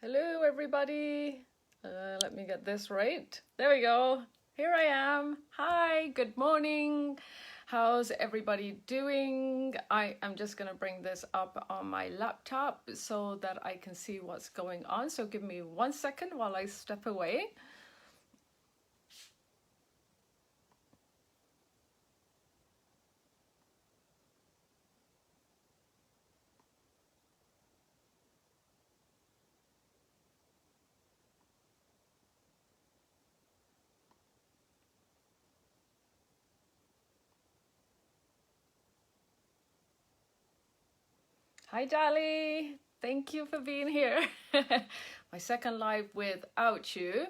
Hello, everybody. Let me get this right. There we go. Here I am. Hi, good morning. How's everybody doing? I am just going to bring this up on my laptop so that I can see what's going on. So give me 1 second while I step away. Hi, Dali. Thank you for being here. My second live without you.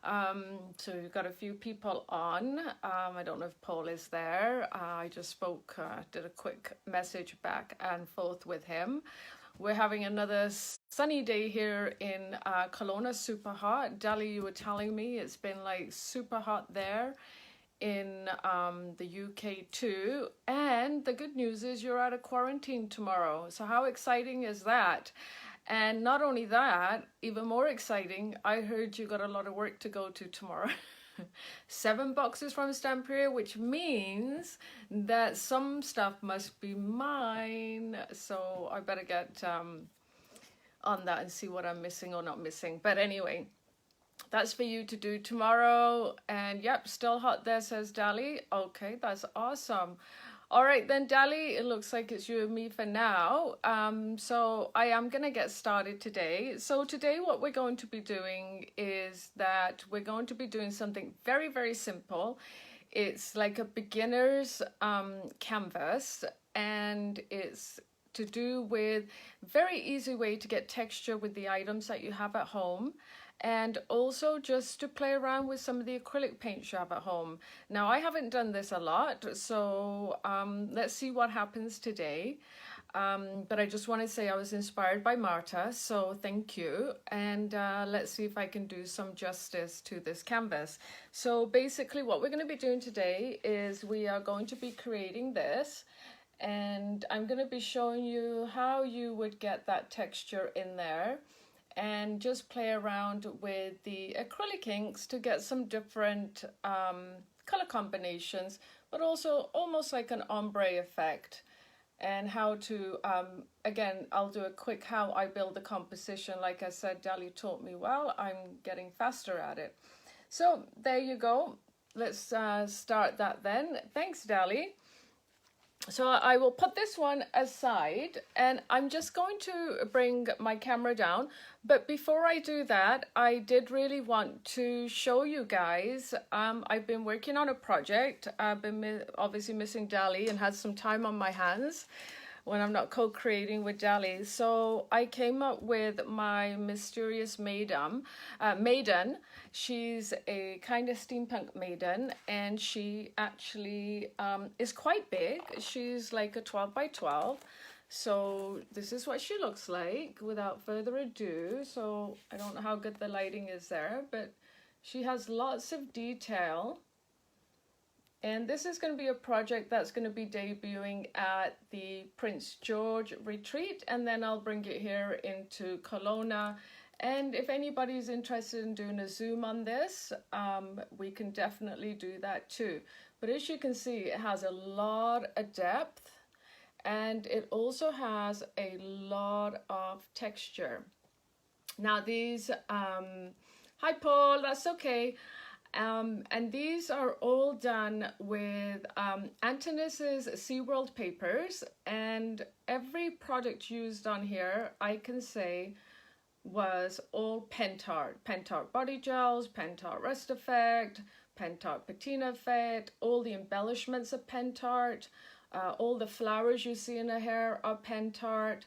So we've got a few people on. I don't know if Paul is there. I just spoke, did a quick message back and forth with him. We're having another sunny day here in Kelowna, super hot. Dali, you were telling me it's been like super hot there in the UK too. And the good news is you're out of quarantine tomorrow. So how exciting is that? And not only that, even more exciting, I heard you got a lot of work to go to tomorrow. 7 boxes from Stamperia, which means that some stuff must be mine. So I better get on that and see what I'm missing or not missing. But anyway, that's for you to do tomorrow. And yep, still hot there, says Dali. Okay, that's awesome. All right then, Dali, it looks like it's you and me for now. So I am going to get started today. So today what we're going to be doing is that we're going to be doing something very, very simple. It's like a beginner's canvas, and it's to do with very easy way to get texture with the items that you have at home, and also just to play around with some of the acrylic paints you have at home. Now, I haven't done this a lot, so let's see what happens today. But I just want to say I was inspired by Marta, so thank you. And let's see if I can do some justice to this canvas. So basically what we're going to be doing today is we are going to be creating this. And I'm going to be showing you how you would get that texture in there, and just play around with the acrylic inks to get some different color combinations, but also almost like an ombre effect. And how to, again, I'll do a quick how I build the composition. Like I said, Dali taught me well. I'm getting faster at it. So there you go. Let's start that then. Thanks, Dali. So I will put this one aside, and I'm just going to bring my camera down. But before I do that, I did really want to show you guys, I've been working on a project. I've been obviously missing Dali and had some time on my hands when I'm not co-creating with Dali. So I came up with my mysterious maiden. She's a kind of steampunk maiden, and she actually is quite big. She's like a 12 by 12. So this is what she looks like without further ado. So I don't know how good the lighting is there, but she has lots of detail. And this is going to be a project that's going to be debuting at the Prince George retreat, and then I'll bring it here into Kelowna. And if anybody's interested in doing a Zoom on this, we can definitely do that too. But as you can see, it has a lot of depth, and it also has a lot of texture. Now these, hi Paul, that's okay. And these are all done with Antonis's SeaWorld papers, and every product used on here, I can say, was all Pentart. Pentart body gels, Pentart rest effect, Pentart patina effect, all the embellishments of Pentart, all the flowers you see in her hair are Pentart.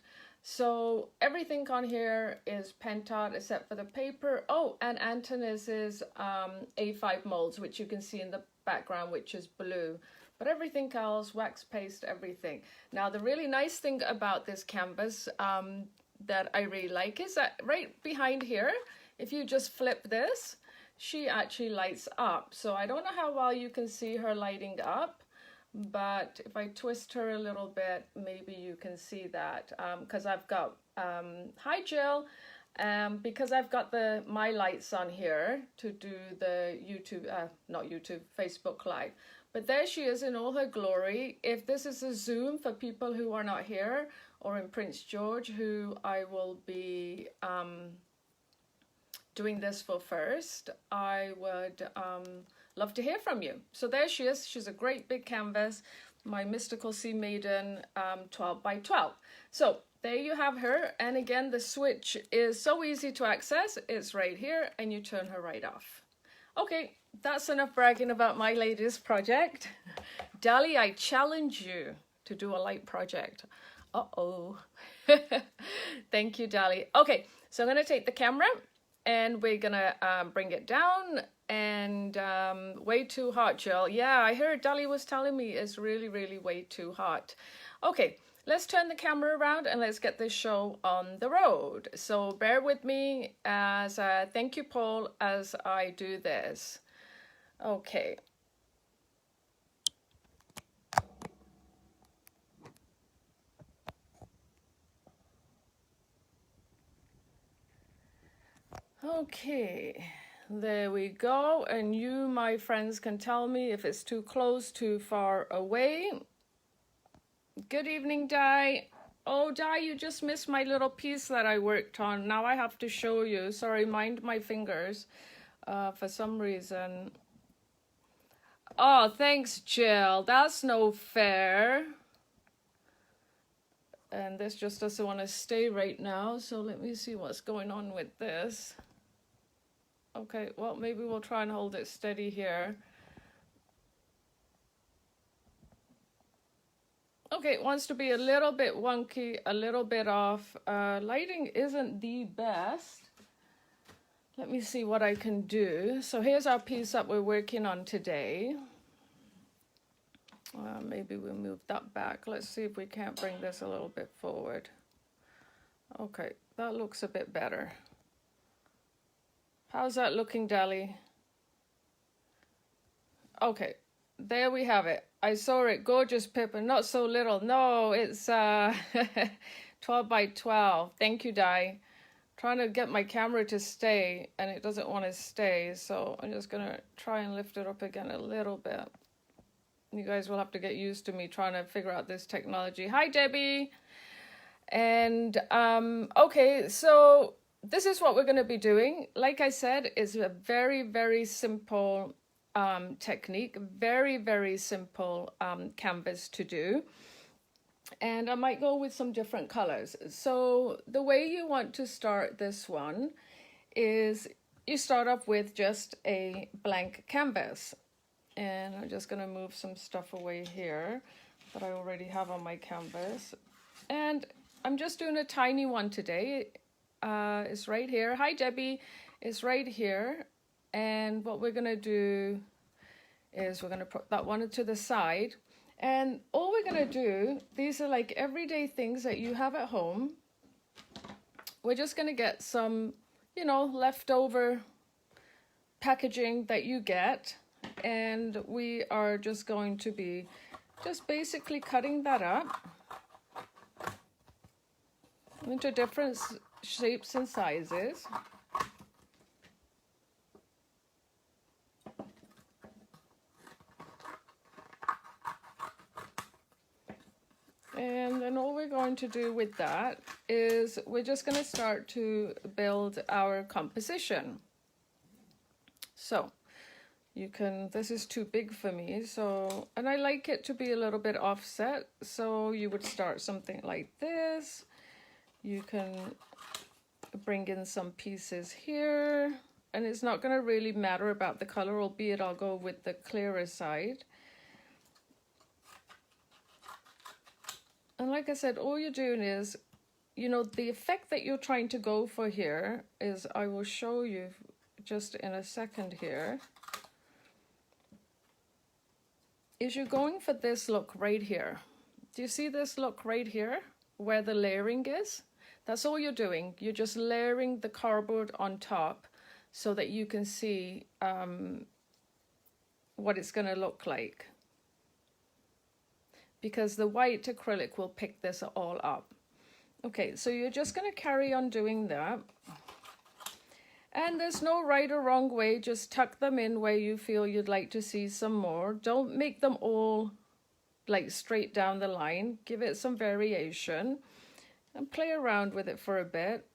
So everything on here is Pentart except for the paper. Oh, and Antonis's A5 molds, which you can see in the background, which is blue. But everything else, wax paste, everything. Now, the really nice thing about this canvas that I really like is that right behind here, if you just flip this, she actually lights up. So I don't know how well you can see her lighting up, but if I twist her a little bit, maybe you can see that, because I've got, hi Jill, because I've got my lights on here to do the YouTube, not YouTube, Facebook Live. But there she is in all her glory. If this is a Zoom for people who are not here, or in Prince George, who I will be doing this for first, I would love to hear from you. So there she is. She's a great big canvas, my Mystical Sea Maiden 12 by 12. So there you have her. And again, the switch is so easy to access. It's right here and you turn her right off. Okay, that's enough bragging about my latest project. Dali, I challenge you to do a light project. Uh-oh. Thank you, Dali. Okay, so I'm going to take the camera and we're going to bring it down. And way too hot, Jill. Yeah, I heard Dali was telling me it's really, really way too hot. Okay, let's turn the camera around and let's get this show on the road. So bear with me as thank you, Paul, as I do this. Okay. Okay, there we go. And you, my friends, can tell me if it's too close, too far away. Good evening, Di. Oh, Di, you just missed my little piece that I worked on. Now I have to show you. Sorry, mind my fingers for some reason. Oh, thanks, Jill. That's no fair. And this just doesn't want to stay right now. So let me see what's going on with this. Okay, well, maybe we'll try and hold it steady here. Okay, it wants to be a little bit wonky, a little bit off. Lighting isn't the best. Let me see what I can do. So here's our piece that we're working on today. Maybe we'll move that back. Let's see if we can't bring this a little bit forward. Okay, that looks a bit better. How's that looking, Dali? Okay, there we have it. I saw it. Gorgeous, Pippa. Not so little. No, it's 12 by 12. Thank you, Di. Trying to get my camera to stay, and it doesn't want to stay. So I'm just going to try and lift it up again a little bit. You guys will have to get used to me trying to figure out this technology. Hi, Debbie. And, okay, so this is what we're going to be doing. Like I said, it's a very, very simple technique, very, very simple canvas to do. And I might go with some different colors. So the way you want to start this one is you start off with just a blank canvas. And I'm just going to move some stuff away here that I already have on my canvas. And I'm just doing a tiny one today. It's right here. Hi, Debbie. It's right here. And what we're going to do is we're going to put that one to the side. And all we're going to do, these are like everyday things that you have at home. We're just going to get some, you know, leftover packaging that you get. And we are just going to be just basically cutting that up into different shapes and sizes. And then all we're going to do with that is we're just going to start to build our composition. So you can, this is too big for me, so, and I like it to be a little bit offset, so you would start something like this. You can bring in some pieces here, and it's not going to really matter about the color, albeit I'll go with the clearer side. And like I said, all you're doing is, you know, the effect that you're trying to go for here is, I will show you just in a second here, is you're going for this look right here. Do you see this look right here where the layering is? That's all you're doing. You're just layering the cardboard on top so that you can see what it's going to look like. Because the white acrylic will pick this all up. Okay, so you're just going to carry on doing that. And there's no right or wrong way, just tuck them in where you feel you'd like to see some more. Don't make them all like straight down the line. Give it some variation and play around with it for a bit.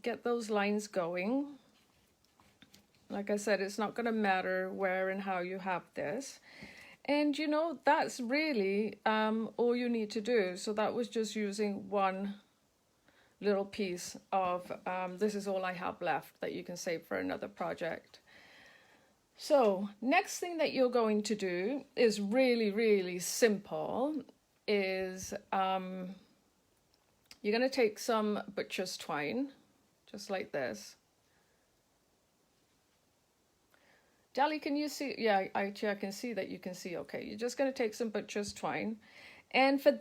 Get those lines going. Like I said, it's not going to matter where and how you have this. And you know, that's really all you need to do. So that was just using one little piece of, this is all I have left that you can save for another project. So next thing that you're going to do is really, really simple, is you're going to take some butcher's twine, just like this. Dali, can you see? Yeah, I can see that you can see. Okay, you're just going to take some butcher's twine. And for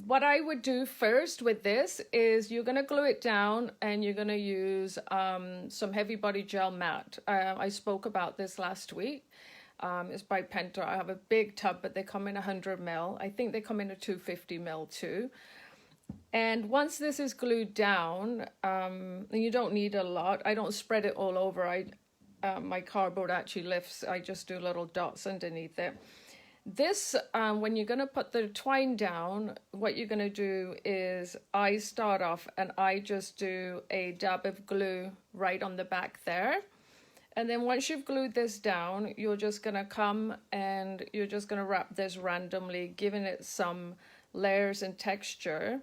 what I would do first with this is you're going to glue it down and you're going to use some heavy body gel matte. I spoke about this last week. It's by Pentart. I have a big tub, but they come in 100 ml. I think they come in a 250 ml too. And once this is glued down, and you don't need a lot. I don't spread it all over. My cardboard actually lifts. I just do little dots underneath it. This, when you're going to put the twine down, what you're going to do is I start off and I just do a dab of glue right on the back there. And then once you've glued this down, you're just going to come and you're just going to wrap this randomly, giving it some layers and texture.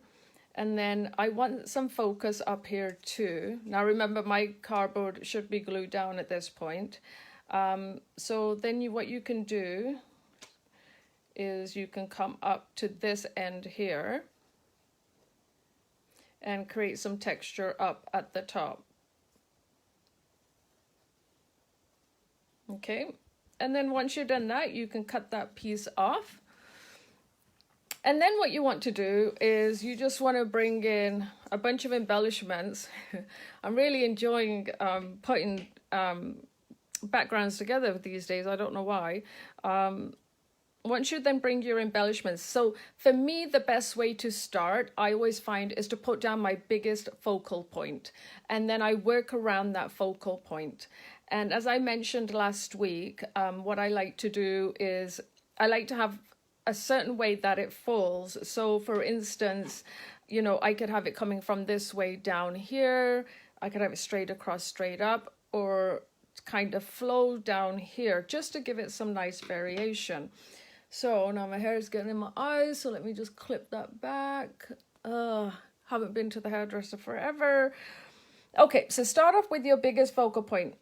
And then I want some focus up here too. Now remember, my cardboard should be glued down at this point. So then what you can do is you can come up to this end here and create some texture up at the top. Okay, and then once you've done that, you can cut that piece off. And then what you want to do is you just want to bring in a bunch of embellishments. I'm really enjoying putting backgrounds together these days. I don't know why. Once you then bring your embellishments. So for me, the best way to start, I always find, is to put down my biggest focal point. And then I work around that focal point. And as I mentioned last week, what I like to do is I like to have a certain way that it falls. So for instance, you know, I could have it coming from this way down here. I could have it straight across, straight up, or kind of flow down here, just to give it some nice variation. So now my hair is getting in my eyes, so let me just clip that back. Haven't been to the hairdresser forever. Okay, so start off with your biggest focal point,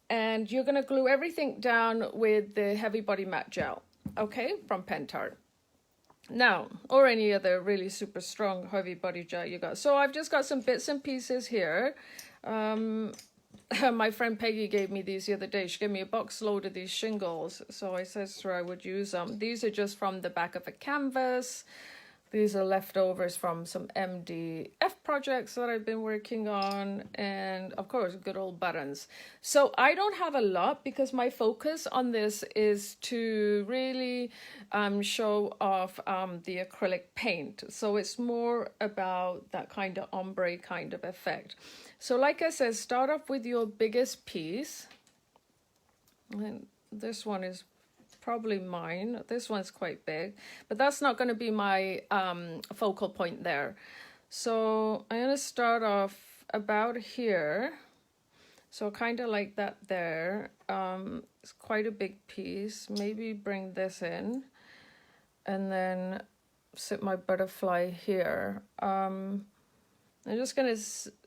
and you're going to glue everything down with the heavy body matte gel. Okay, from Pentart. Now, or any other really super strong heavy body gel you got. So I've just got some bits and pieces here. My friend Peggy gave me these the other day. She gave me a box load of these shingles. So I said to her I would use them. These are just from the back of a canvas. These are leftovers from some MDF projects that I've been working on, and of course, good old buttons. So I don't have a lot because my focus on this is to really show off the acrylic paint. So it's more about that kind of ombre kind of effect. So like I said, start off with your biggest piece. And this one is probably mine. This one's quite big, but that's not going to be my focal point there. So I'm going to start off about here. So kind of like that there. It's quite a big piece. Maybe bring this in and then sit my butterfly here. I'm just going to,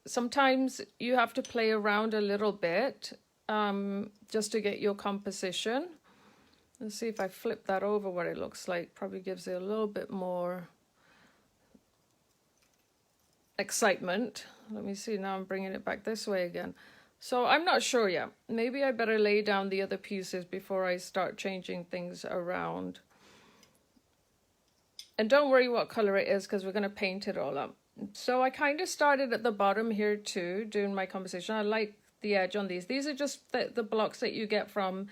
sometimes you have to play around a little bit just to get your composition. Let's see if I flip that over what it looks like. Probably gives it a little bit more excitement. Let me see, now I'm bringing it back this way again. So I'm not sure yet. Maybe I better lay down the other pieces before I start changing things around. And don't worry what color it is because we're going to paint it all up. So I kind of started at the bottom here too, doing my composition. I like the edge on these. These are just the blocks that you get from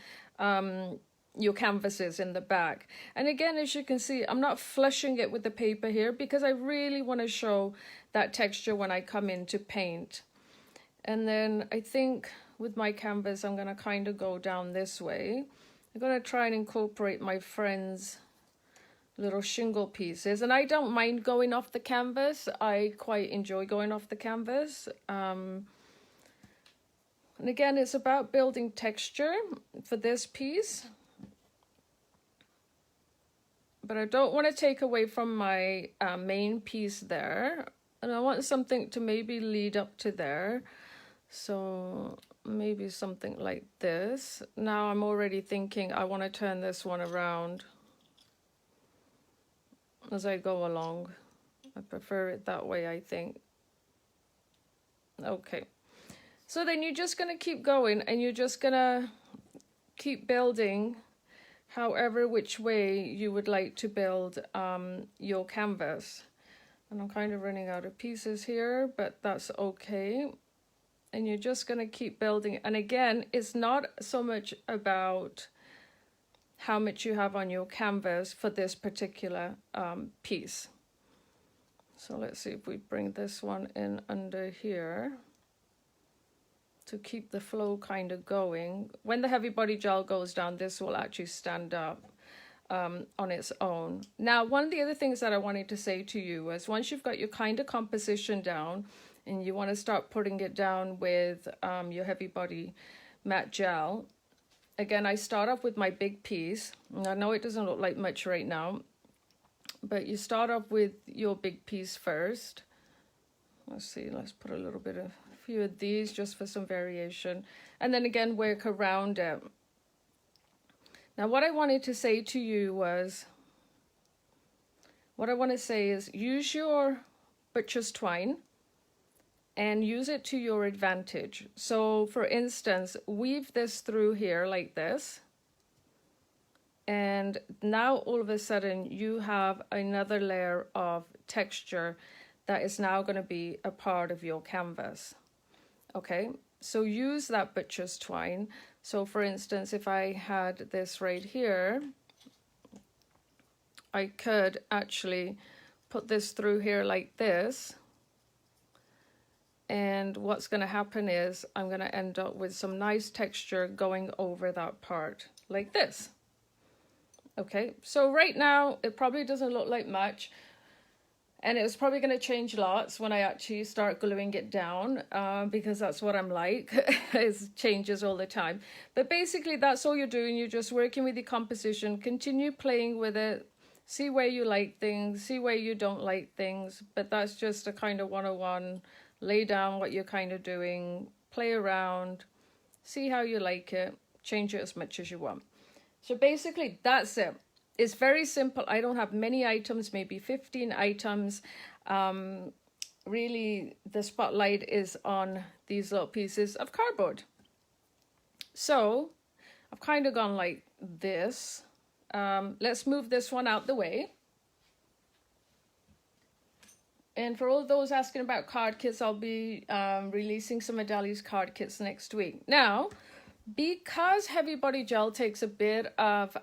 your canvases in the back. And again, as you can see, I'm not flushing it with the paper here because I really want to show that texture when I come in to paint. And then I think with my canvas, I'm going to kind of go down this way. I'm going to try and incorporate my friend's little shingle pieces. And I don't mind going off the canvas. I quite enjoy going off the canvas. And again, it's about building texture for this piece. But I don't want to take away from my main piece there. And I want something to maybe lead up to there. So maybe something like this. Now I'm already thinking I want to turn this one around as I go along. I prefer it that way, I think. Okay. So then you're just going to keep going and you're just going to keep building however which way you would like to build your canvas. And I'm kind of running out of pieces here, but that's okay. And you're just going to keep building. And again, it's not so much about how much you have on your canvas for this particular piece. So let's see if we bring this one in under here to keep the flow kind of going. When the heavy body gel goes down, this will actually stand up on its own. Now, one of the other things that I wanted to say to you was once you've got your kind of composition down and you want to start putting it down with your heavy body matte gel, again, I start off with my big piece. And I know it doesn't look like much right now, but you start off with your big piece first. Let's see, let's put a few of these just for some variation. And then again, work around it. Now, what I wanted to say to you was, what I want to say is use your butcher's twine and use it to your advantage. So for instance, weave this through here like this. And now all of a sudden you have another layer of texture that is now going to be a part of your canvas. Okay, so use that butcher's twine. So for instance, if I had this right here, I could actually put this through here like this. And what's going to happen is I'm going to end up with some nice texture going over that part like this. Okay, so right now it probably doesn't look like much. And it's probably going to change lots when I actually start gluing it down because that's what I'm like. It changes all the time. But basically that's all you're doing. You're just working with your composition. Continue playing with it. See where you like things. See where you don't like things. But that's just a kind of 101. Lay down what you're kind of doing. Play around. See how you like it. Change it as much as you want. So basically that's it. It's very simple. I don't have many items, maybe 15 items. Really, the spotlight is on these little pieces of cardboard. So I've kind of gone like this. Let's move this one out the way. And for all those asking about card kits, I'll be releasing some of Dali's card kits next week. Now, because heavy body gel takes a bit of...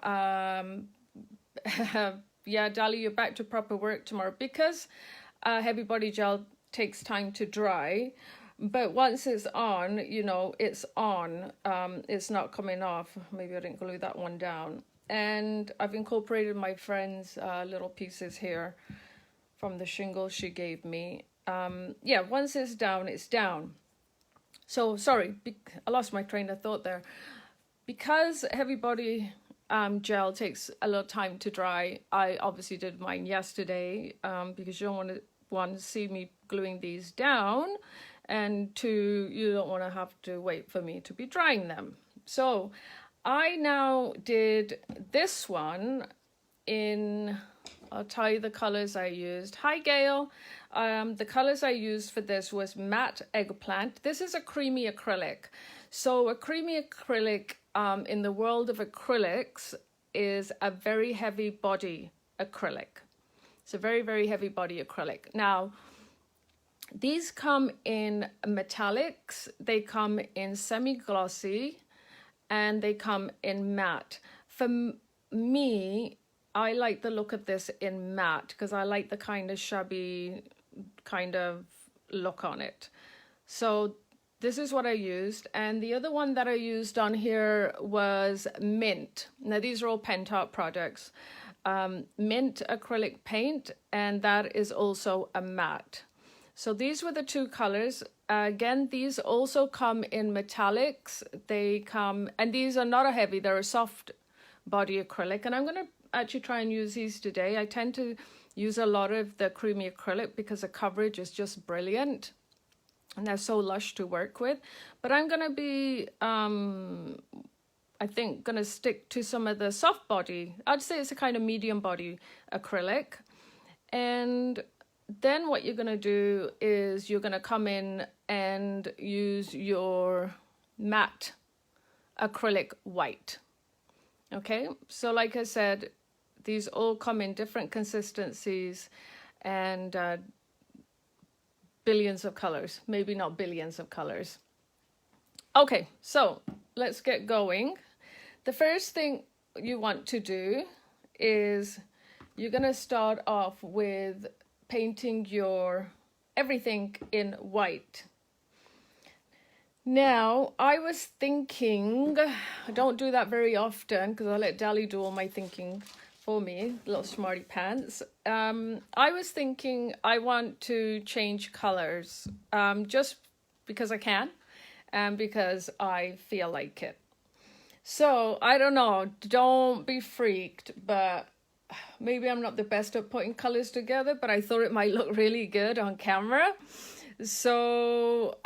yeah, Dali, you're back to proper work tomorrow because heavy body gel takes time to dry. But once it's on, you know, it's on. It's not coming off. Maybe I didn't glue that one down. And I've incorporated my friend's little pieces here from the shingles she gave me. Yeah, once it's down, it's down. So, sorry, I lost my train of thought there. Because heavy body... gel takes a lot of time to dry. I obviously did mine yesterday because you don't want to see me gluing these down, and two, you don't want to have to wait for me to be drying them. So I now did this one in, I'll tell you the colors I used. Hi Gail. The colors I used for this was matte eggplant. This is a creamy acrylic. So a creamy acrylic in the world of acrylics is a very heavy body acrylic. It's a very, very heavy body acrylic. Now, these come in metallics, they come in semi-glossy, and they come in matte. For me, I like the look of this in matte because I like the kind of shabby kind of look on it. So this is what I used. And the other one that I used on here was Mint. Now these are all Pentart products. Mint acrylic paint, and that is also a matte. So these were the two colors. Again, these also come in metallics. They come, and these are not a heavy, they're a soft body acrylic. And I'm going to actually try and use these today. I tend to use a lot of the creamy acrylic because the coverage is just brilliant. And they're so lush to work with. But I'm going to be, I think, going to stick to some of the soft body. I'd say it's a kind of medium body acrylic. And then what you're going to do is you're going to come in and use your matte acrylic white. Okay, so like I said, these all come in different consistencies and billions of colors, maybe not billions of colors. Okay, so let's get going. The first thing you want to do is you're going to start off with painting your everything in white. Now, I was thinking, I don't do that very often because I let Dali do all my thinking for me, little smarty pants. I was thinking I want to change colors just because I can and because I feel like it. So, I don't know, don't be freaked, but maybe I'm not the best at putting colors together, but I thought it might look really good on camera. So,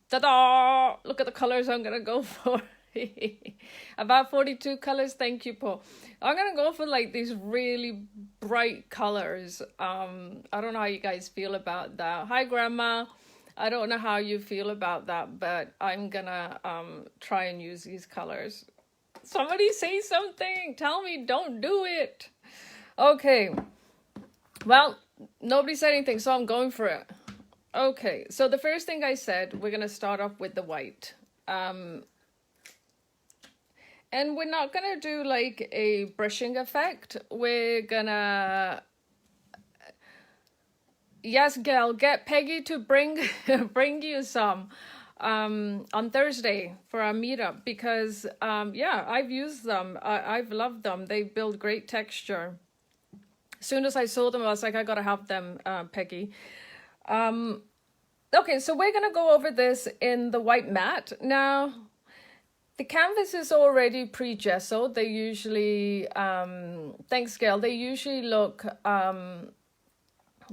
ta-da! Look at the colors I'm going to go for. About 42 colors. Thank you, Paul. I'm going to go for like these really bright colors. I don't know how you guys feel about that. Hi, Grandma. I don't know how you feel about that, but I'm going to try and use these colors. Somebody say something. Tell me don't do it. Okay. Well, nobody said anything, so I'm going for it. Okay, so the first thing I said, we're going to start off with the white. And we're not going to do like a brushing effect. We're going to... Yes, Gail, get Peggy to bring you some on Thursday for our meetup. Because, yeah, I've used them. I've loved them. They build great texture. As soon as I saw them, I was like, I got to have them, Peggy. Okay, so we're going to go over this in the white matte. Now, the canvas is already pre-gessoed. They usually, thanks, Gail. They usually look,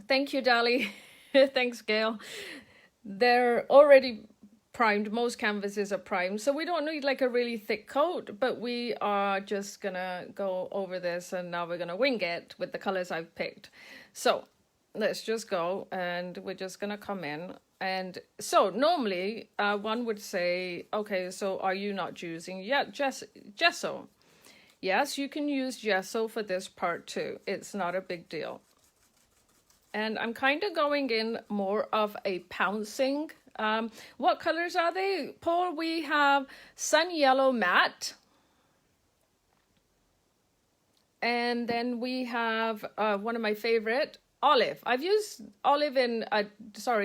thank you, Dali. Thanks, Gail. They're already primed. Most canvases are primed. So we don't need like a really thick coat, but we are just going to go over this and now we're going to wing it with the colors I've picked. So let's just go and we're just going to come in. And so normally one would say, okay, so are you not using gesso? Yes, you can use gesso for this part too. It's not a big deal. And I'm kind of going in more of a pouncing. What colors are they, Paul? We have Sun Yellow Matte. And then we have one of my favorite, Olive. I've used Olive in a,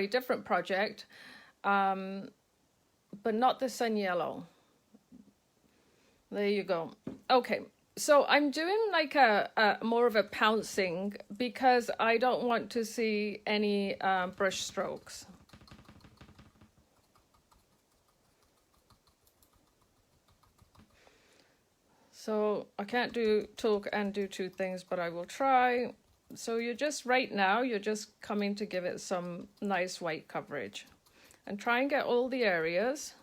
different project, but not the Sun Yellow. There you go. Okay, so I'm doing like a more of a pouncing because I don't want to see any brush strokes. So I can't talk and do two things, but I will try. So you're just right now, you're just coming to give it some nice white coverage and try and get all the areas.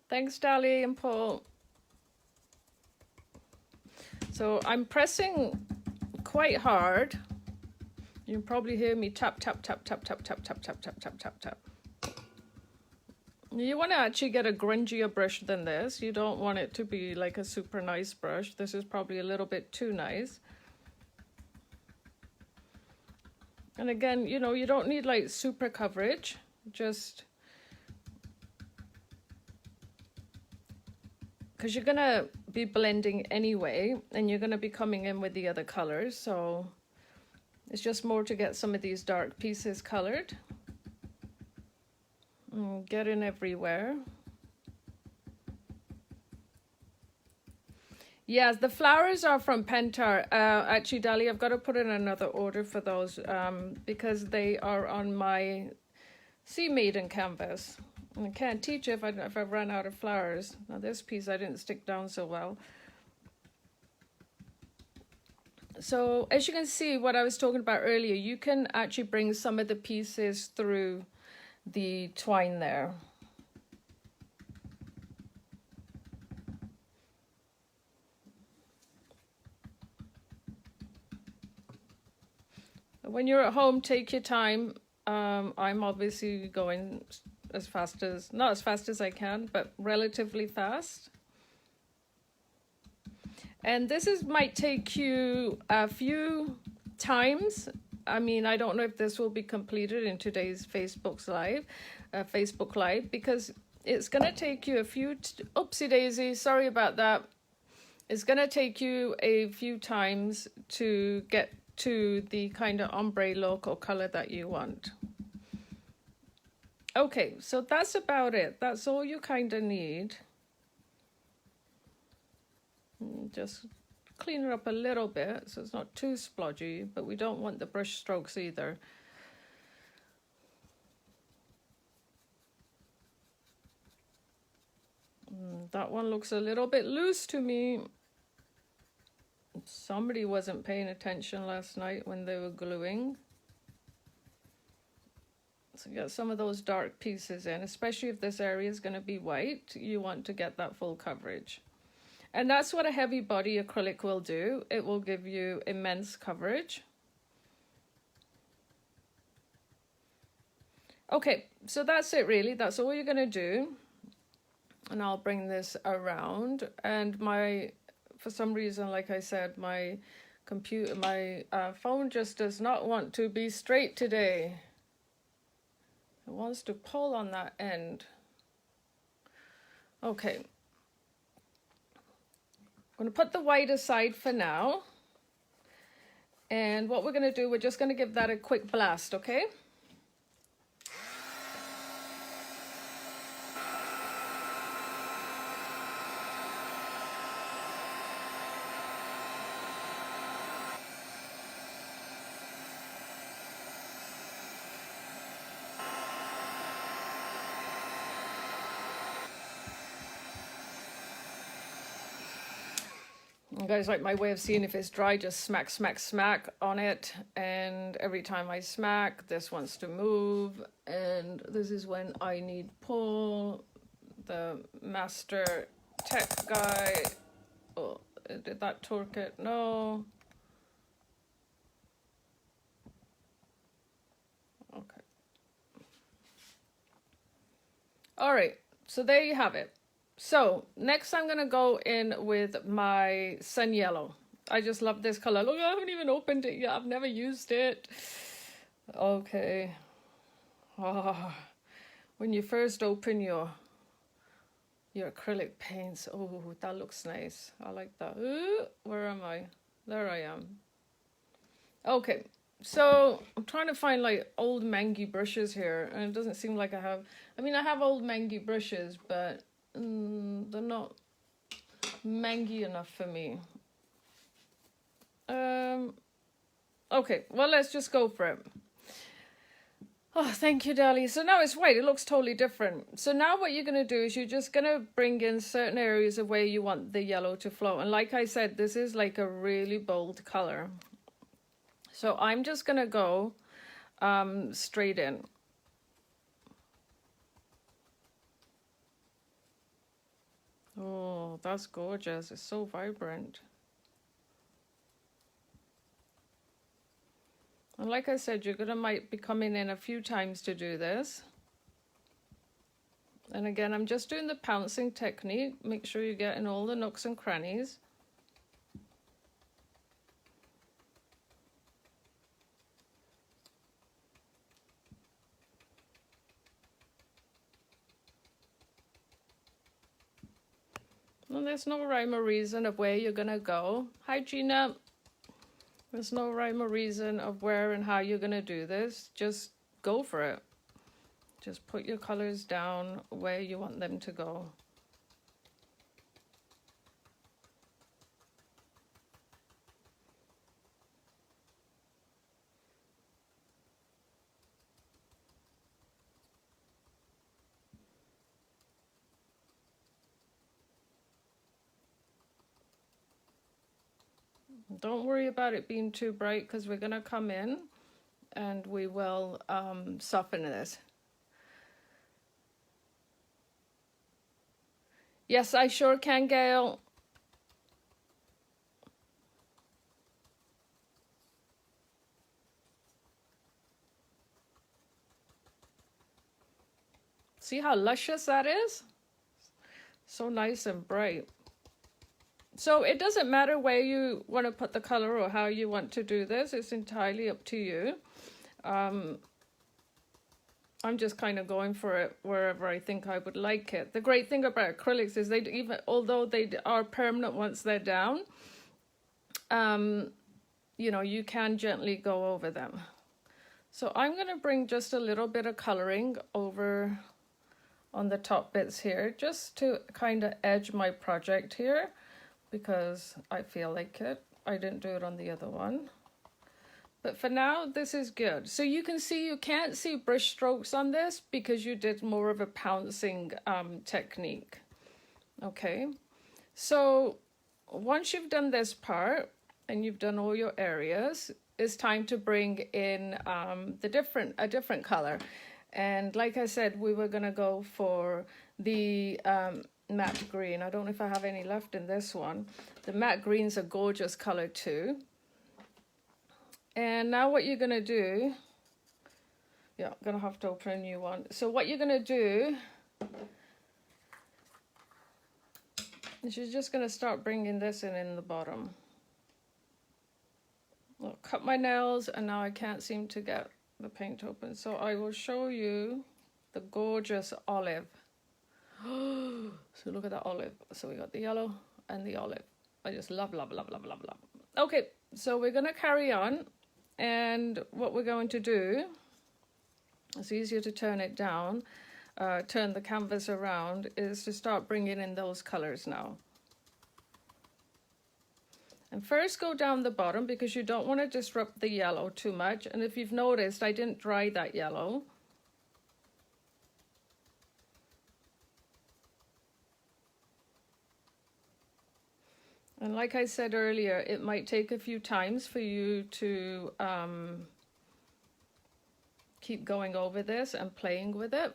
Thanks, Dali and Paul. So I'm pressing quite hard. You can probably hear me tap, tap, tap, tap, tap, tap, tap, tap, tap, tap, tap, tap. You want to actually get a grungier brush than this. You don't want it to be like a super nice brush. This is probably a little bit too nice. And again, you know, you don't need like super coverage, just because you're gonna be blending anyway, and you're gonna be coming in with the other colors, so it's just more to get some of these dark pieces colored. Get in everywhere. Yes, the flowers are from Pentart. Actually, Dali, I've got to put in another order for those because they are on my Sea Maiden canvas. And I can't teach if I run out of flowers. Now this piece I didn't stick down so well. So as you can see, what I was talking about earlier, you can actually bring some of the pieces through the twine there. When you're at home, take your time. I'm obviously going as fast as, not as fast as I can, but relatively fast. And this might take you a few times. I mean, I don't know if this will be completed in today's Facebook Live, because it's going to take you a few, oopsie daisy, sorry about that. It's going to take you a few times to get to the kind of ombre look or color that you want. Okay, so that's about it. That's all you kind of need. Just clean it up a little bit so it's not too splodgy, but we don't want the brush strokes either. That one looks a little bit loose to me. Somebody wasn't paying attention last night when they were gluing. So get some of those dark pieces in, especially if this area is going to be white. You want to get that full coverage. And that's what a heavy body acrylic will do. It will give you immense coverage. Okay, so that's it really. That's all you're going to do. And I'll bring this around. And for some reason, like I said, my phone just does not want to be straight today. It wants to pull on that end. Okay. I'm going to put the white aside for now. And what we're going to do, we're just going to give that a quick blast, okay? You guys like my way of seeing if it's dry, just smack, smack, smack on it. And every time I smack, this wants to move. And this is when I need Paul, the master tech guy. Oh, did that torque it? No. Okay. All right, so there you have it. So next I'm going to go in with my Sun Yellow. I just love this color. Look, I haven't even opened it yet. I've never used it. Okay. Oh, when you first open your acrylic paints, oh, that looks nice. I like that. Ooh, where am I? There I am. Okay, so I'm trying to find like old mangy brushes here, and it doesn't seem like I have. I mean, I have old mangy brushes, but they're not mangy enough for me. Okay, well, let's just go for it. Oh, thank you, Dali. So now it's white. It looks totally different. So now what you're going to do is you're just going to bring in certain areas of where you want the yellow to flow. And like I said, this is like a really bold color. So I'm just going to go straight in. Oh, that's gorgeous. It's so vibrant. And like I said, you're gonna might be coming in a few times to do this. And again, I'm just doing the pouncing technique. Make sure you're getting all the nooks and crannies. And there's no rhyme or reason of where you're gonna go. Hi, Gina. There's no rhyme or reason of where and how you're gonna do this. Just go for it. Just put your colors down where you want them to go. Don't worry about it being too bright, because we're going to come in and we will soften this. Yes, I sure can, Gail. See how luscious that is? So nice and bright. So it doesn't matter where you want to put the color or how you want to do this. It's entirely up to you. I'm just kind of going for it wherever I think I would like it. The great thing about acrylics is they even, although they are permanent once they're down, you know, you can gently go over them. So I'm going to bring just a little bit of coloring over on the top bits here, just to kind of edge my project here, because I feel like it. I didn't do it on the other one. But for now, this is good. So you can see, you can't see brush strokes on this because you did more of a pouncing technique. Okay, so once you've done this part and you've done all your areas, it's time to bring in a different color. And like I said, we were gonna go for the matte green. I don't know if I have any left in this one. The matte green's a gorgeous color too. And now what you're gonna do, yeah, I'm gonna have to open a new one. So what you're gonna do is you're just gonna start bringing this in the bottom. I'll cut my nails and now I can't seem to get the paint open. So I will show you the gorgeous olive. So look at that olive. So we got the yellow and the olive. I just love, love, love, love, love, love. Okay, so we're gonna carry on. And what we're going to do, it's easier to turn it down, turn the canvas around, is to start bringing in those colors now. And first go down the bottom because you don't want to disrupt the yellow too much. And if you've noticed, I didn't dry that yellow. And like I said earlier, it might take a few times for you to keep going over this and playing with it.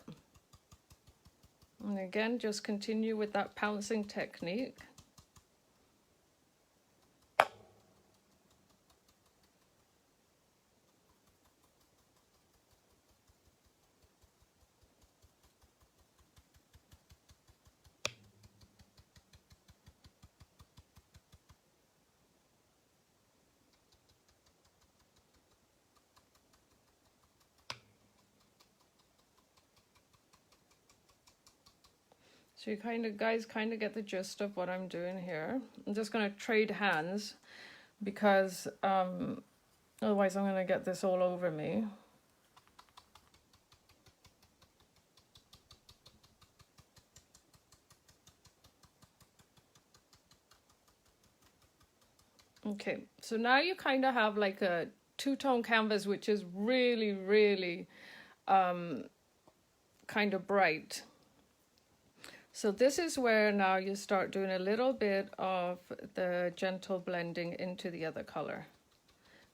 And again, just continue with that pouncing technique. So you guys kind of get the gist of what I'm doing here. I'm just going to trade hands because otherwise I'm going to get this all over me. Okay, so now you kind of have like a two-tone canvas, which is really, really kind of bright. So this is where now you start doing a little bit of the gentle blending into the other color.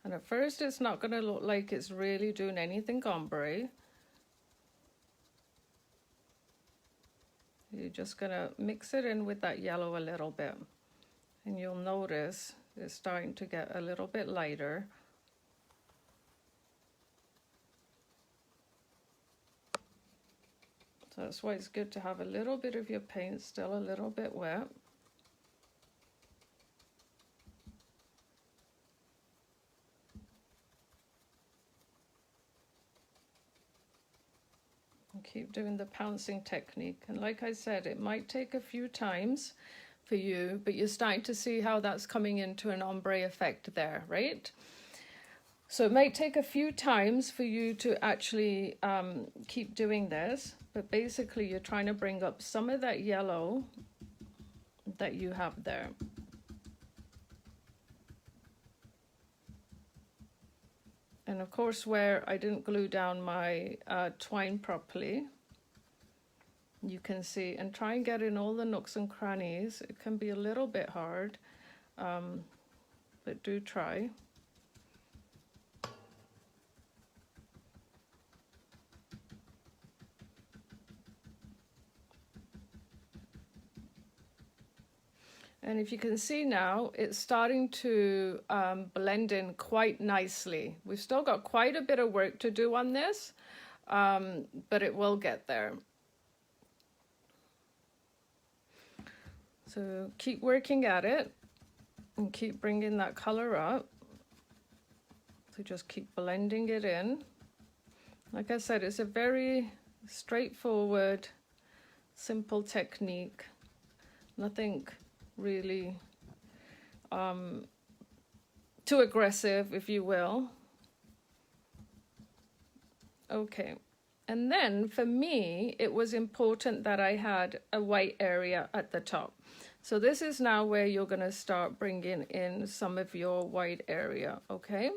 And at first it's not going to look like it's really doing anything ombre. You're just going to mix it in with that yellow a little bit. And you'll notice it's starting to get a little bit lighter. So that's why it's good to have a little bit of your paint still a little bit wet. And keep doing the pouncing technique. And like I said, it might take a few times for you, but you're starting to see how that's coming into an ombre effect there, right? So it might take a few times for you to actually keep doing this, but basically you're trying to bring up some of that yellow that you have there. And of course, where I didn't glue down my twine properly, you can see, and try and get in all the nooks and crannies. It can be a little bit hard, but do try. And if you can see now, it's starting to blend in quite nicely. We've still got quite a bit of work to do on this, but it will get there. So keep working at it and keep bringing that color up. So just keep blending it in. Like I said, it's a very straightforward, simple technique. Nothing really too aggressive, if you will. Okay. And then for me, it was important that I had a white area at the top. So this is now where you're going to start bringing in some of your white area, okay?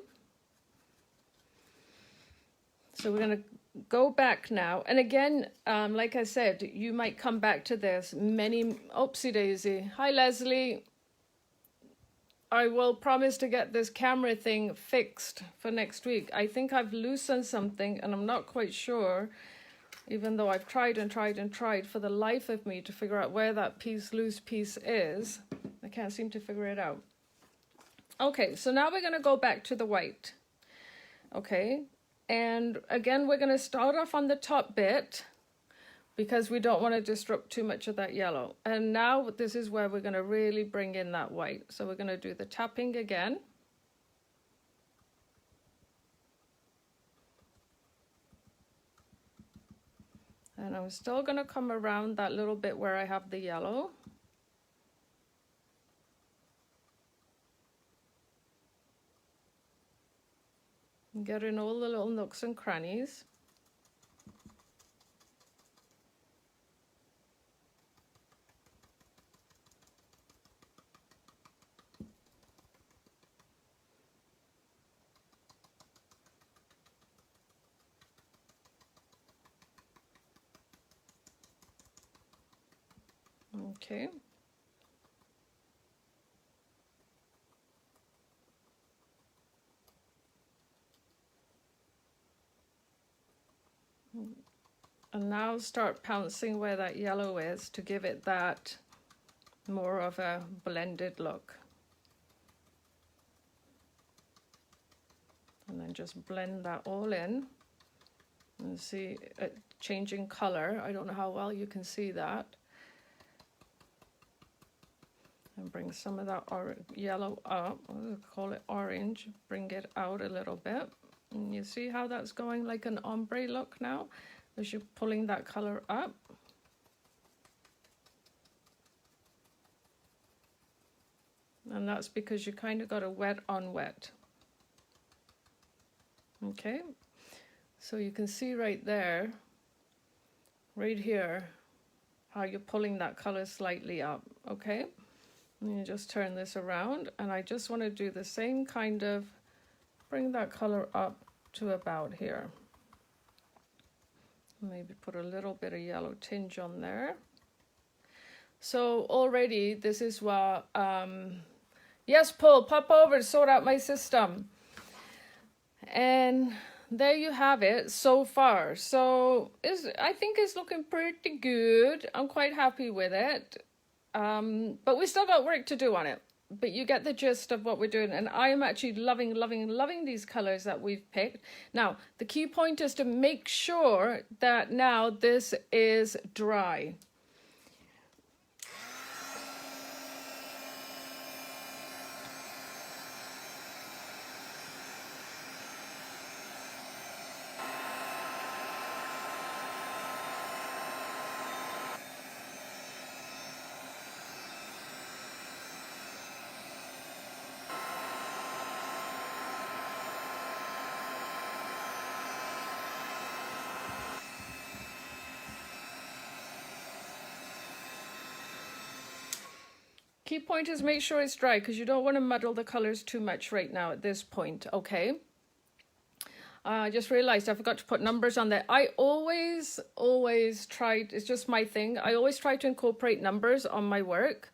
So we're going to go back now. And again, like I said, you might come back to this many... Oopsie daisy. Hi, Leslie. I will promise to get this camera thing fixed for next week. I think I've loosened something and I'm not quite sure, even though I've tried and tried and tried for the life of me to figure out where that loose piece is. I can't seem to figure it out. Okay, so now we're going to go back to the white. Okay, and again, we're going to start off on the top bit because we don't want to disrupt too much of that yellow. And now this is where we're going to really bring in that white. So we're going to do the tapping again. And I'm still going to come around that little bit where I have the yellow. And get in all the little nooks and crannies. Okay. And now start pouncing where that yellow is to give it that more of a blended look. And then just blend that all in and see it changing color. I don't know how well you can see that. And bring some of that yellow up. I'll call it orange. Bring it out a little bit. And you see how that's going like an ombre look now as you're pulling that color up. And that's because you kind of got a wet on wet. Okay, so you can see right there, right here, how you're pulling that color slightly up, okay? And you just turn this around, and I just want to do the same kind of, bring that color up to about here. Maybe put a little bit of yellow tinge on there. So already this is what, yes, Paul, pop over to sort out my system. And there you have it so far. So I think it's looking pretty good. I'm quite happy with it. But we still got work to do on it. But you get the gist of what we're doing. And I am actually loving, loving, loving these colors that we've picked. Now, the key point is to make sure that now this is dry. key point is make sure it's dry because you don't want to muddle the colors too much right now at this point, okay? I just realized I forgot to put numbers on there. I always try, it's just my thing, I always try to incorporate numbers on my work.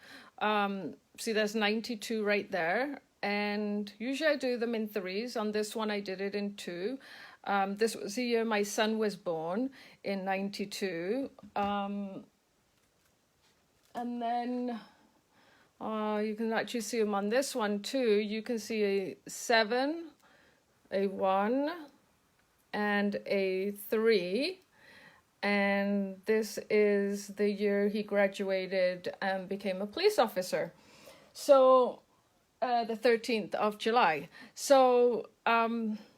See, there's 92 right there, and usually I do them in threes. On this one I did it in two. This was the year my son was born, in 92. And then you can actually see them on this one too. You can see a 7, a 1, and a 3. And this is the year he graduated and became a police officer. So the 13th of July. So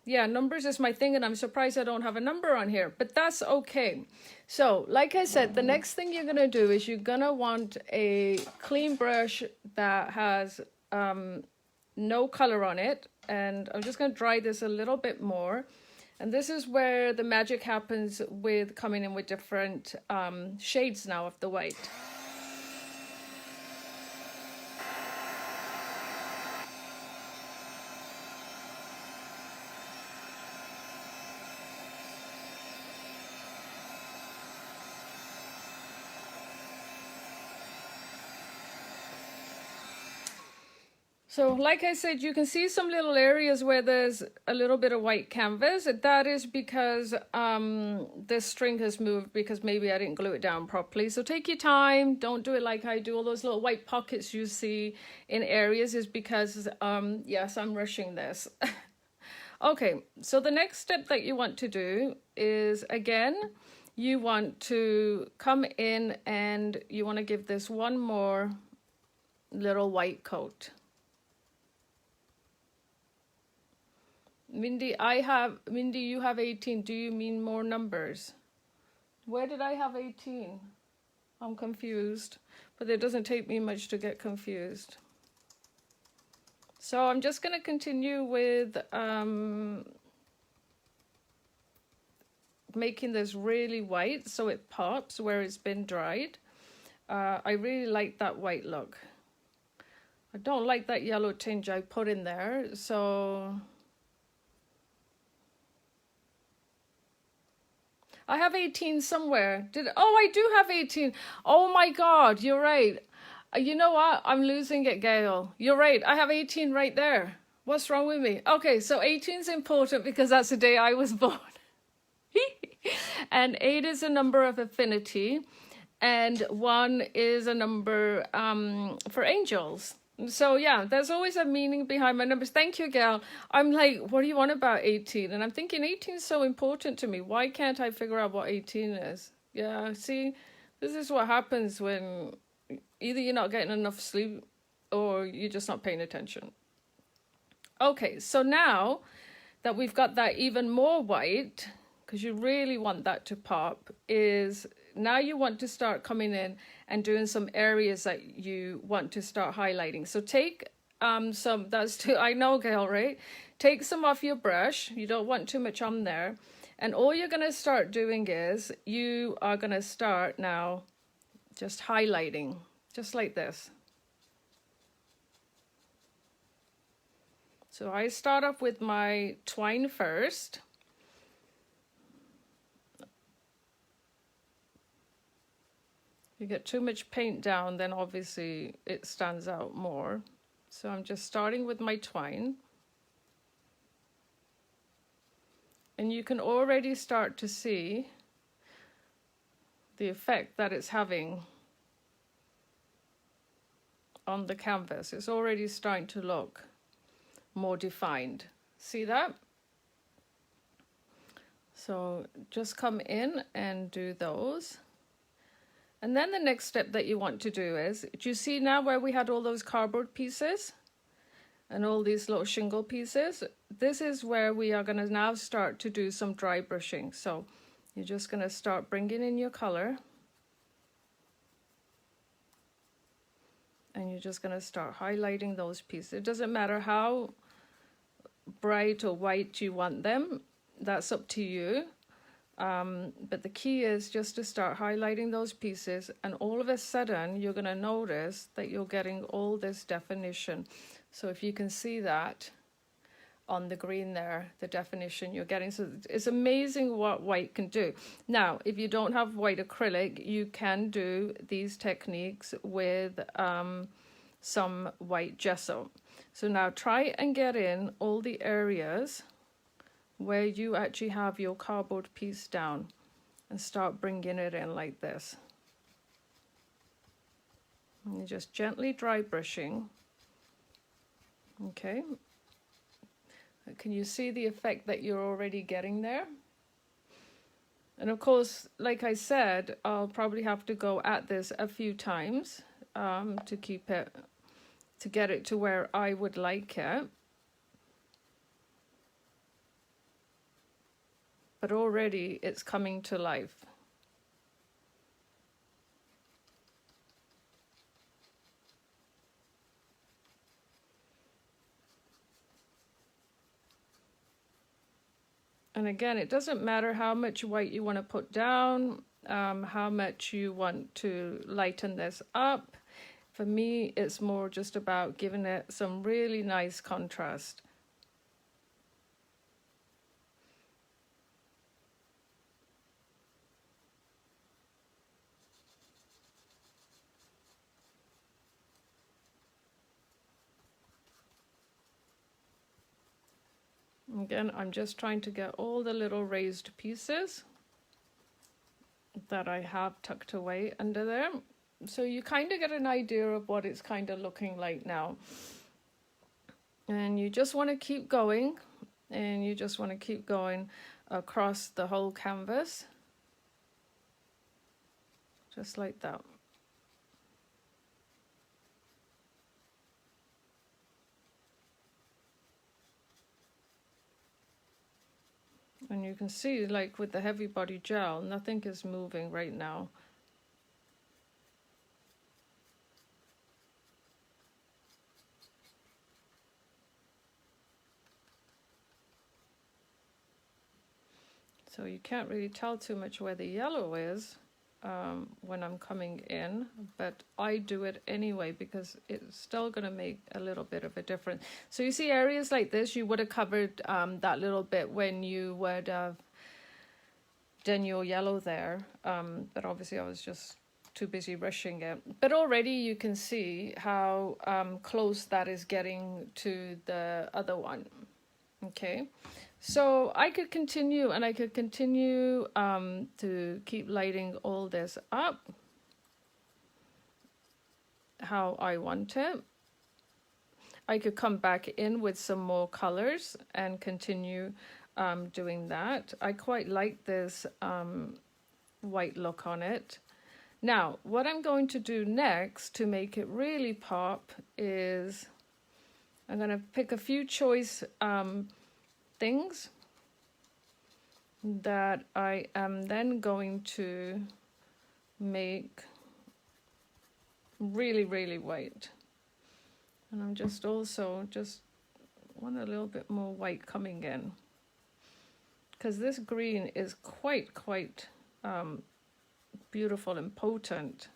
yeah, numbers is my thing, and I'm surprised I don't have a number on here, but that's okay. So like I said, the next thing you're gonna do is you're gonna want a clean brush that has no color on it, and I'm just gonna dry this a little bit more. And this is where the magic happens with coming in with different shades now of the white. So like I said, you can see some little areas where there's a little bit of white canvas. That is because this string has moved because maybe I didn't glue it down properly. So take your time. Don't do it like I do. All those little white pockets you see in areas is because, yes, I'm rushing this. Okay, so the next step that you want to do is, again, you want to come in and you want to give this one more little white coat. Mindy, you have 18. Do you mean more numbers? Where did I have 18? I'm confused, but it doesn't take me much to get confused. So I'm just going to continue with making this really white so it pops where it's been dried. I really like that white look. I don't like that yellow tinge I put in there, so I have 18 somewhere. Oh, I do have 18. Oh my God, you're right. You know what? I'm losing it, Gail. You're right. I have 18 right there. What's wrong with me? Okay, so 18 is important because that's the day I was born. And 8 is a number of affinity. And 1 is a number for angels. So yeah, there's always a meaning behind my numbers. Thank you, Gail. I'm like, what do you want about 18? And I'm thinking 18 is so important to me. Why can't I figure out what 18 is? Yeah, see, this is what happens when either you're not getting enough sleep or you're just not paying attention. Okay, so now that we've got that even more white, because you really want that to pop, is now you want to start coming in and doing some areas that you want to start highlighting. So take some, that's too, I know, Gail, right? Take some off your brush. You don't want too much on there. And all you're going to start doing is you are going to start now just highlighting, just like this. So I start off with my twine first. You get too much paint down, then obviously it stands out more. So I'm just starting with my twine. And you can already start to see the effect that it's having on the canvas. It's already starting to look more defined. See that? So just come in and do those. And then the next step that you want to do is, do you see now where we had all those cardboard pieces and all these little shingle pieces? This is where we are going to now start to do some dry brushing. So you're just going to start bringing in your color. And you're just going to start highlighting those pieces. It doesn't matter how bright or white you want them. That's up to you. But the key is just to start highlighting those pieces, and all of a sudden you're going to notice that you're getting all this definition. So if you can see that on the green there, the definition you're getting. So it's amazing what white can do. Now, if you don't have white acrylic, you can do these techniques with some white gesso. So now try and get in all the areas where you actually have your cardboard piece down and start bringing it in like this. And you're just gently dry brushing. Okay. Can you see the effect that you're already getting there? And of course, like I said, I'll probably have to go at this a few times to keep it, to get it to where I would like it. But already it's coming to life. And again, it doesn't matter how much white you want to put down, how much you want to lighten this up. For me, it's more just about giving it some really nice contrast. Again, I'm just trying to get all the little raised pieces that I have tucked away under there. So you kind of get an idea of what it's kind of looking like now. And you just want to keep going, and you just want to keep going across the whole canvas. Just like that. And you can see, like with the heavy body gel, nothing is moving right now. So you can't really tell too much where the yellow is when I'm coming in, but I do it anyway because it's still going to make a little bit of a difference. So you see areas like this, you would have covered that little bit when you would have done your yellow there, but obviously I was just too busy rushing it. But already you can see how close that is getting to the other one. Okay, so I could continue, and I could continue to keep lighting all this up how I want it. I could come back in with some more colors and continue doing that. I quite like this white look on it. Now, what I'm going to do next to make it really pop is I'm going to pick a few choice things that I am then going to make really, really white. And I'm just also want a little bit more white coming in, because this green is quite beautiful and potent,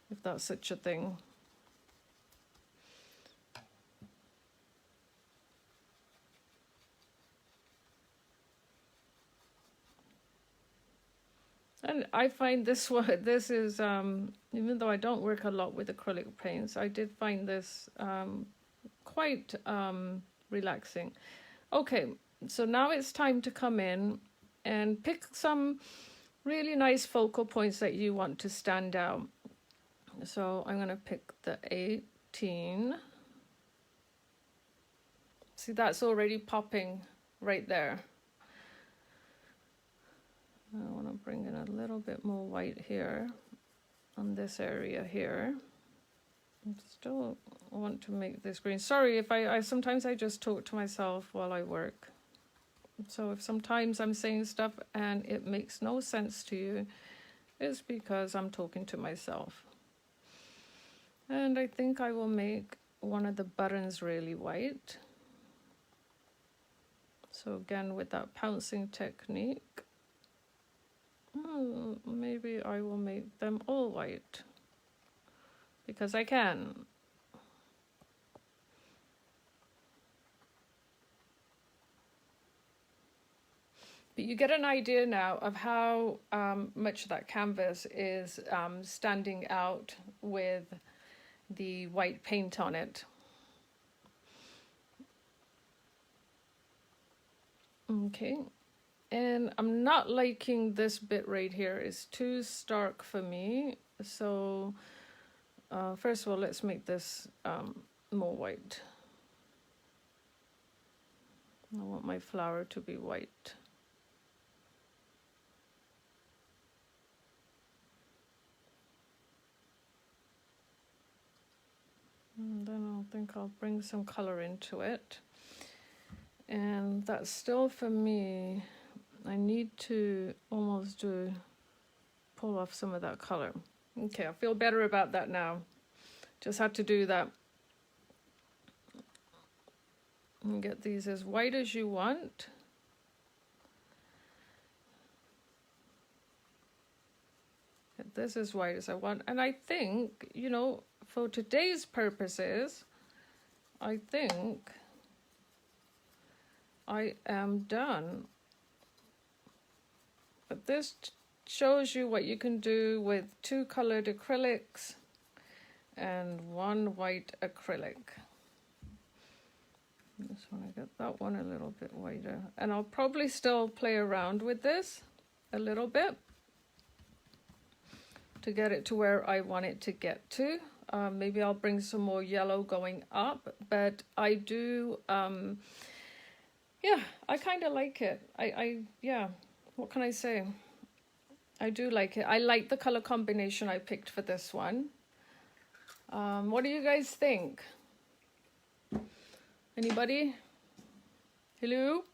if that's such a thing. And I find this one, this is, even though I don't work a lot with acrylic paints, I did find this quite relaxing. Okay, so now it's time to come in and pick some really nice focal points that you want to stand out. So I'm going to pick the 18. See, that's already popping right there. I want to bring in a little bit more white here on this area here. I still want to make this green. Sorry if I sometimes I just talk to myself while I work. So if sometimes I'm saying stuff and it makes no sense to you, it's because I'm talking to myself. And I think I will make one of the buttons really white. So again, with that pouncing technique, Maybe I will make them all white because I can. But you get an idea now of how much that canvas is standing out with the white paint on it. Okay, and I'm not liking this bit right here. It's too stark for me. So first of all, let's make this more white. I want my flower to be white. And then I think I'll bring some color into it. And that's still for me, I need to almost pull off some of that color. Okay, I feel better about that now. Just had to do that. And get these as white as you want. Get this as white as I want. And I think, you know, for today's purposes, I think I am done. But this shows you what you can do with 2 colored acrylics and 1 white acrylic. I just want to get that one a little bit whiter. And I'll probably still play around with this a little bit to get it to where I want it to get to. Maybe I'll bring some more yellow going up, but I do, yeah, I kind of like it. Yeah, what can I say? I do like it. I like the color combination I picked for this one. What do you guys think? Anybody? Hello?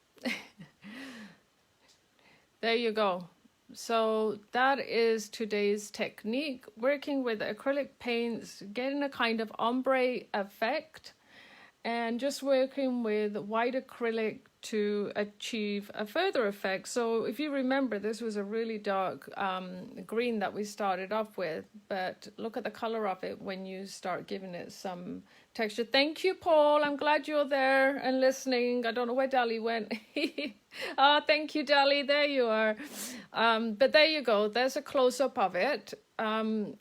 There you go. So that is today's technique, working with acrylic paints, getting a kind of ombre effect, and just working with white acrylic to achieve a further effect. So if you remember, this was a really dark green that we started off with, but look at the color of it when you start giving it some texture. Thank you, Paul. I'm glad you're there and listening. I don't know where Dali went. Thank you, Dali. There you are. But there you go. There's a close-up of it.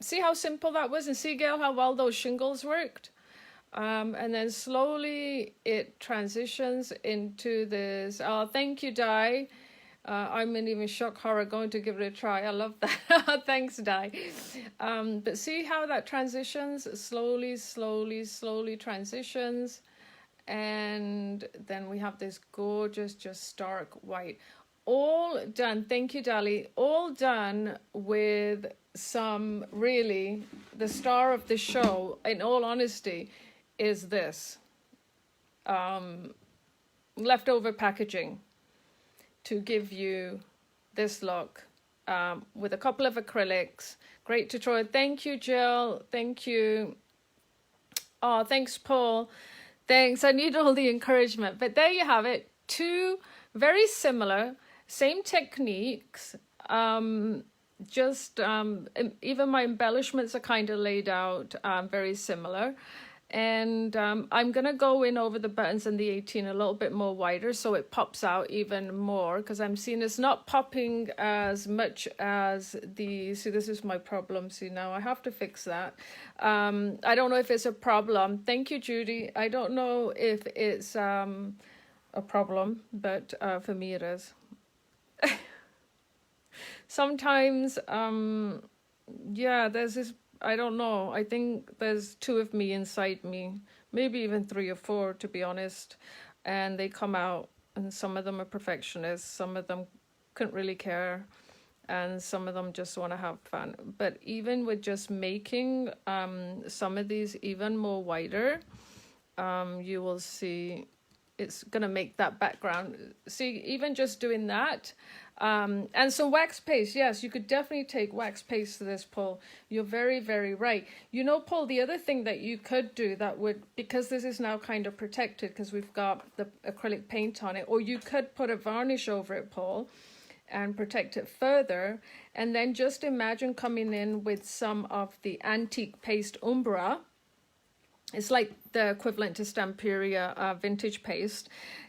See how simple that was? And see, Gail, how well those shingles worked? And then slowly it transitions into this. Oh, thank you, Di. I'm in even shock horror, going to give it a try. I love that. Thanks, Di. But see how that transitions? Slowly, slowly, slowly transitions. And then we have this gorgeous, just stark white. All done. Thank you, Dali. All done with some, really, the star of the show, in all honesty, is this leftover packaging to give you this look with a couple of acrylics. Great tutorial. Thank you, Jill. Thank you. Oh, thanks, Paul. Thanks. I need all the encouragement. But there you have it. 2 very similar, same techniques. Just even my embellishments are kind of laid out very similar. And I'm going to go in over the buttons and the 18 a little bit more wider so it pops out even more, because I'm seeing it's not popping as much as the... See, this is my problem. See, now I have to fix that. I don't know if it's a problem. Thank you, Judy. I don't know if it's a problem, but for me it is. Sometimes, yeah, there's this... I don't know. I think there's 2 of me inside me, maybe even 3 or 4, to be honest. And they come out, and some of them are perfectionists. Some of them couldn't really care. And some of them just want to have fun. But even with just making some of these even more wider, you will see it's going to make that background. See, even just doing that. And some wax paste. Yes, you could definitely take wax paste to this, Paul. You're very, very right. You know, Paul, the other thing that you could do that would, because this is now kind of protected because we've got the acrylic paint on it, or you could put a varnish over it, Paul, and protect it further. And then just imagine coming in with some of the antique paste Umbra. It's like the equivalent to Stamperia vintage paste.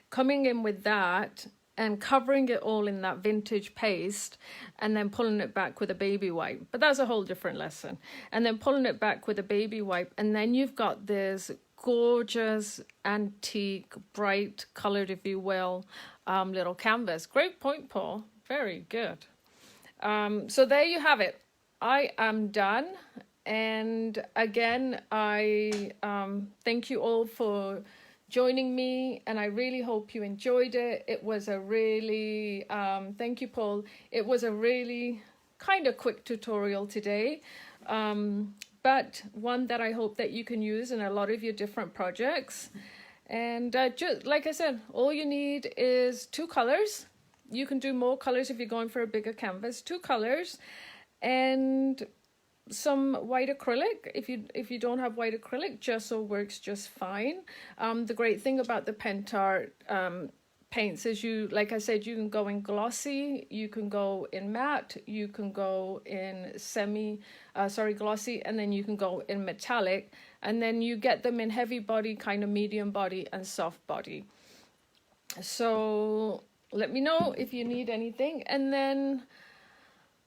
Coming in with that and covering it all in that vintage paste, and then pulling it back with a baby wipe. But that's a whole different lesson. And then pulling it back with a baby wipe, and then you've got this gorgeous, antique, bright colored, if you will, little canvas. Great point, Paul. Very good. So there you have it. I am done. And again, I thank you all for joining me, and I really hope you enjoyed it. It was a really, thank you, Paul. It was a really kind of quick tutorial today, but one that I hope that you can use in a lot of your different projects. And just like I said, all you need is 2 colors. You can do more colors if you're going for a bigger canvas. 2 colors and some white acrylic. If you don't have white acrylic, gesso works just fine. The great thing about the Pentart paints is, like I said, you can go in glossy, you can go in matte, you can go in glossy, and then you can go in metallic, and then you get them in heavy body, kind of medium body, and soft body. So let me know if you need anything. And then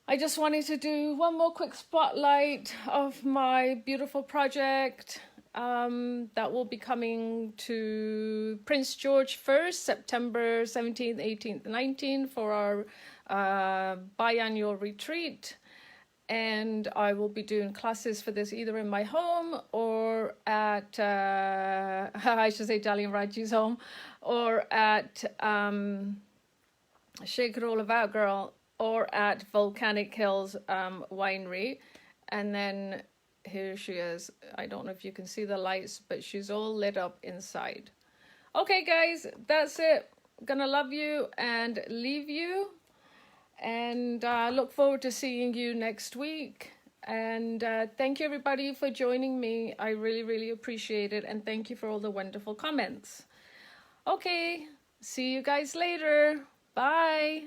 I just wanted to do one more quick spotlight of my beautiful project that will be coming to Prince George first, September 17th, 18th, 19th for our biannual retreat. And I will be doing classes for this either in my home or at, I should say Dali and Raji's home, or at Shake It All About Girl, or at Volcanic Hills Winery. And then here she is. I don't know if you can see the lights, but she's all lit up inside. Okay, guys, that's it. Gonna love you and leave you. And look forward to seeing you next week. And thank you, everybody, for joining me. I really, really appreciate it. And thank you for all the wonderful comments. Okay, see you guys later. Bye.